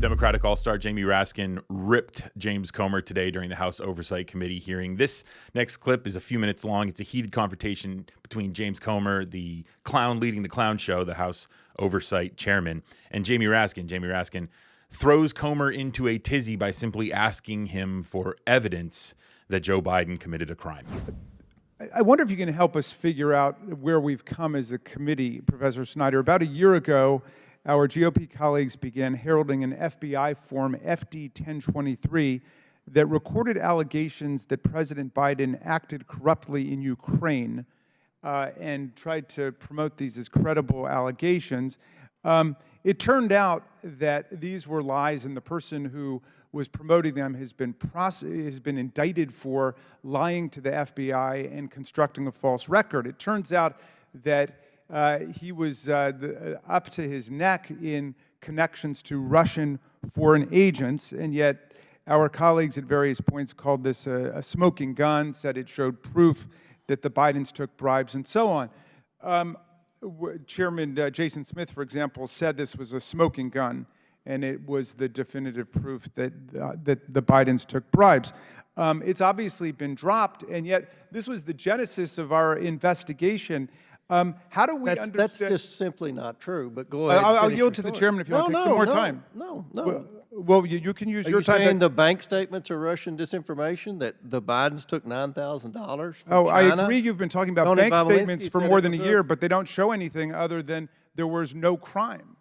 Democratic All-Star Jamie Raskin ripped James Comer today during the House Oversight Committee hearing. This next clip is a few minutes long. It's a heated confrontation between James Comer, the clown leading the clown show, the House Oversight chairman, and Jamie Raskin. Jamie Raskin throws Comer into a tizzy by simply asking him for evidence that Joe Biden committed a crime. I wonder if you can help us figure out where we've come as a committee, Professor Snyder. About a year ago, our GOP colleagues began heralding an FBI form, FD 1023, that recorded allegations that President Biden acted corruptly in Ukraine and tried to promote these as credible allegations. It turned out that these were lies, and the person who was promoting them has been indicted for lying to the FBI and constructing a false record. It turns out that he was up to his neck in connections to Russian foreign agents, and yet our colleagues at various points called this a smoking gun, said it showed proof that the Bidens took bribes, and so on. Chairman Jason Smith, for example, said this was a smoking gun, and it was the definitive proof that the Bidens took bribes. It's obviously been dropped, and yet this was the genesis of our investigation. How do we understand? That's just simply not true, but go ahead. I'll yield to the chairman if you want to take some more time. No. Well, you can use your time. Are you saying the bank statements are Russian disinformation, that the Bidens took $9,000 from China? I agree you've been talking about bank statements for more than a year, but they don't show anything other than there was no crime.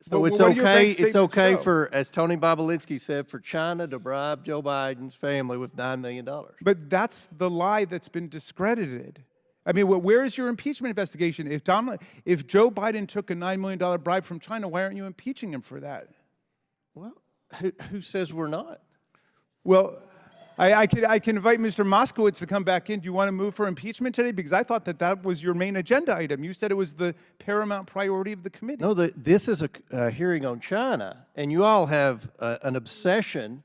So it's okay for, as Tony Bobulinski said, for China to bribe Joe Biden's family with $9 million. But that's the lie that's been discredited. I mean, where is your impeachment investigation? If Joe Biden took a $9 million bribe from China, why aren't you impeaching him for that? Well, who says we're not? Well, I can invite Mr. Moskowitz to come back in. Do you want to move for impeachment today? Because I thought that was your main agenda item. You said it was the paramount priority of the committee. No, this is a hearing on China, and you all have an obsession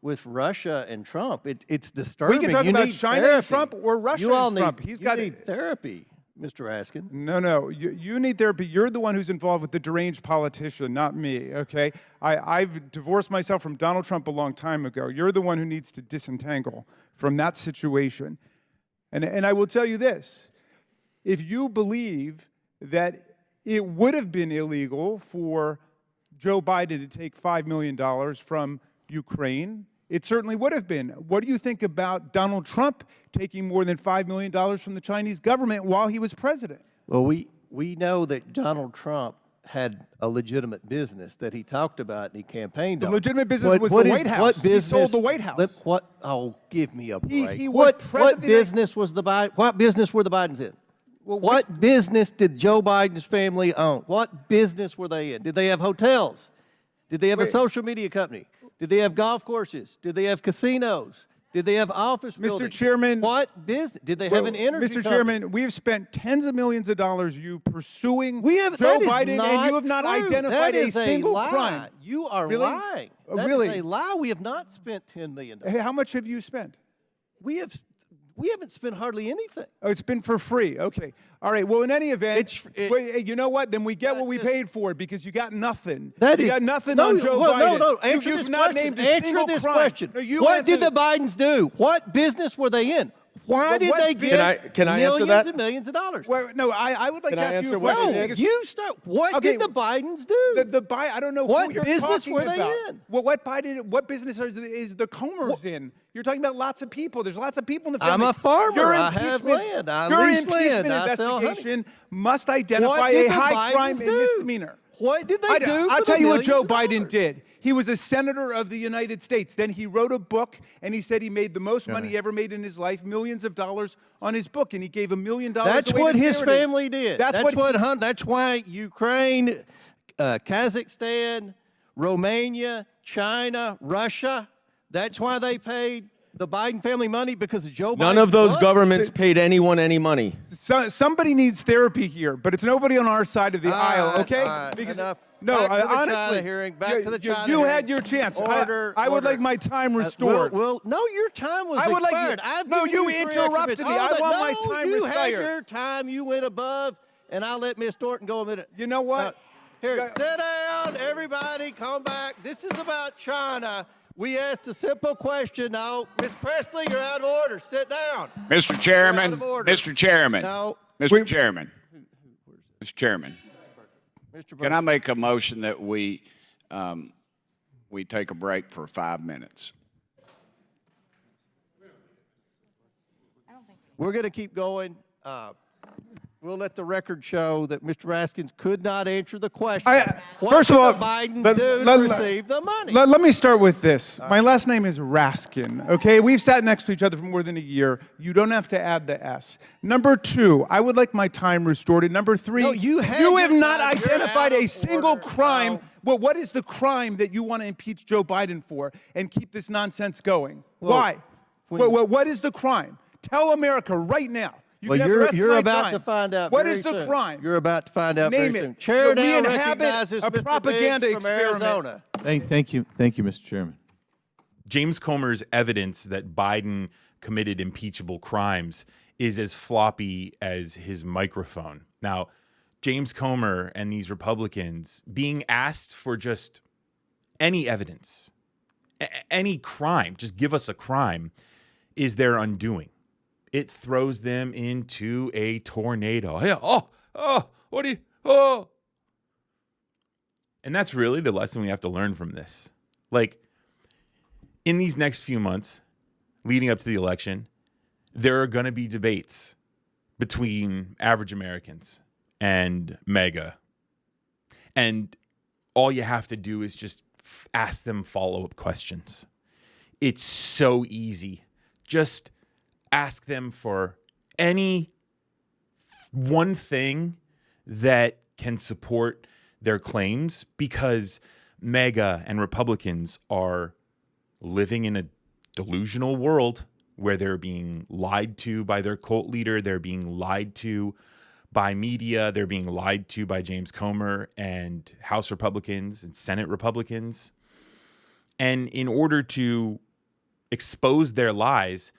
with Russia and Trump. It's disturbing. We can talk about China and Trump or Russia and Trump. You need therapy, Mr. Raskin. No. You need therapy. You're the one who's involved with the deranged politician, not me, okay? I've divorced myself from Donald Trump a long time ago. You're the one who needs to disentangle from that situation. And I will tell you this. If you believe that it would have been illegal for Joe Biden to take $5 million from Ukraine, it certainly would have been. What do you think about Donald Trump taking more than $5 million from the Chinese government while he was president? Well, we know that Donald Trump had a legitimate business that he talked about and he campaigned on. The legitimate business was the White House. What business? He sold the White House. Oh, give me a break. He was what business was what business were the Bidens in? Well, what business did Joe Biden's family own? What business were they in? Did they have hotels? Did they have a social media company? Did they have golf courses? Did they have casinos? Did they have office buildings? Mr. Chairman. What business? Did they have an energy Mr. company? Chairman, we have spent tens of millions of dollars pursuing Joe Biden, and you have not identified a single crime. You are lying. That is a lie. We have not spent $10 million. Hey, how much have you spent? We haven't spent hardly anything. Oh, it's been for free. Okay. All right. Well, in any event, you know what? Then we get what we paid for because you got nothing. You got nothing on Joe Biden. No. Answer this question. Named a single question. No, what did the Bidens do? What business were they in? Why did they get millions and millions of dollars? Well, no, I would like to ask you a question. No, you start. What did the Bidens do? I don't know what who you're business talking were they about. in? Well, what business is the Comers in? You're talking about lots of people. There's lots of people in the family. I'm a farmer. I have land. Your impeachment investigation must identify a high crime and misdemeanor. What did they do? I'll tell you what Joe Biden did. He was a senator of the United States. Then he wrote a book, and he said he made the most money he ever made in his life, millions of dollars on his book, and he gave $1 million away That's what his charity. family did. That's why Ukraine, Kazakhstan, Romania, China, Russia, that's why they paid the Biden family money, because of Joe Biden. None of those governments paid anyone any money. Somebody needs therapy here, but it's nobody on our side of the aisle, okay? Because enough. No, honestly, back to the China you had your chance. I would like my time restored. No, your time was expired. You interrupted me. I want my time you restored. had your time. You went above, and I'll let Ms. Thornton go a minute. You know what? Here, sit down, everybody, come back. This is about China. We asked a simple question. No, Ms. Presley, you're out of order. Sit down. Mr. Chairman, Mr. Chairman, No. Mr. Chairman, Mr. Chairman, Mr. can I make a motion that we take a break for 5 minutes? We're going to keep going. We'll let the record show that Mr. Raskins could not answer the question. First of all, Biden let- do let- to receive the money? Let me start with this. My last name is Raskin, okay? We've sat next to each other for more than a year. You don't have to add the S. Number two, I would like my time restored. And number three, No, you have have your not time. You're identified out a of single order. crime. No. Well, what is the crime that you want to impeach Joe Biden for and keep this nonsense going? Well, Why? What is the crime? Tell America right now. You Well, can have the rest of you're my about time. to find out. What very is the soon. crime? You're about to find out Name very it. soon. Chair We now inhabit recognizes a Mr. propaganda Biggs from experiment. Arizona. Thank you, Mr. Chairman. James Comer's evidence that Biden committed impeachable crimes is as floppy as his microphone. Now, James Comer and these Republicans being asked for just any evidence, any crime, just give us a crime, is their undoing. It throws them into a tornado. Hey, what do you, And that's really the lesson we have to learn from this. Like, in these next few months, leading up to the election, there are going to be debates between average Americans and MAGA. And all you have to do is just ask them follow-up questions. It's so easy. Just ask them for any one thing that can support their claims, because MAGA and Republicans are living in a delusional world where they're being lied to by their cult leader. They're being lied to by media. They're being lied to by James Comer and House Republicans and Senate Republicans. And in order to expose their lies,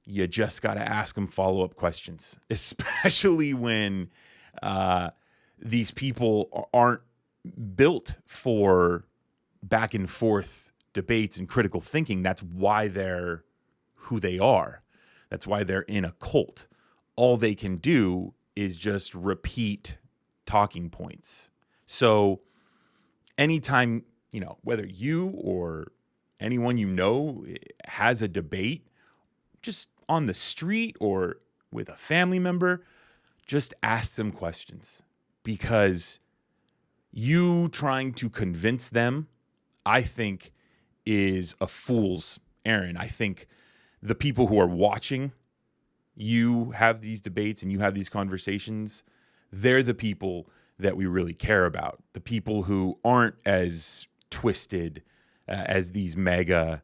you just got to ask them follow-up questions, especially when these people aren't built for back and forth debates and critical thinking. That's why they're who they are. That's why they're in a cult. All they can do is just repeat talking points. So anytime, whether you or anyone you know has a debate, just on the street or with a family member, just ask them questions, because you trying to convince them, I think, is a fool's errand. I think the people who are watching you have these debates and you have these conversations, they're the people that we really care about. The people who aren't as twisted as these MAGA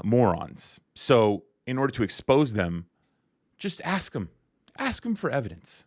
morons. So in order to expose them, just ask them. Ask them for evidence.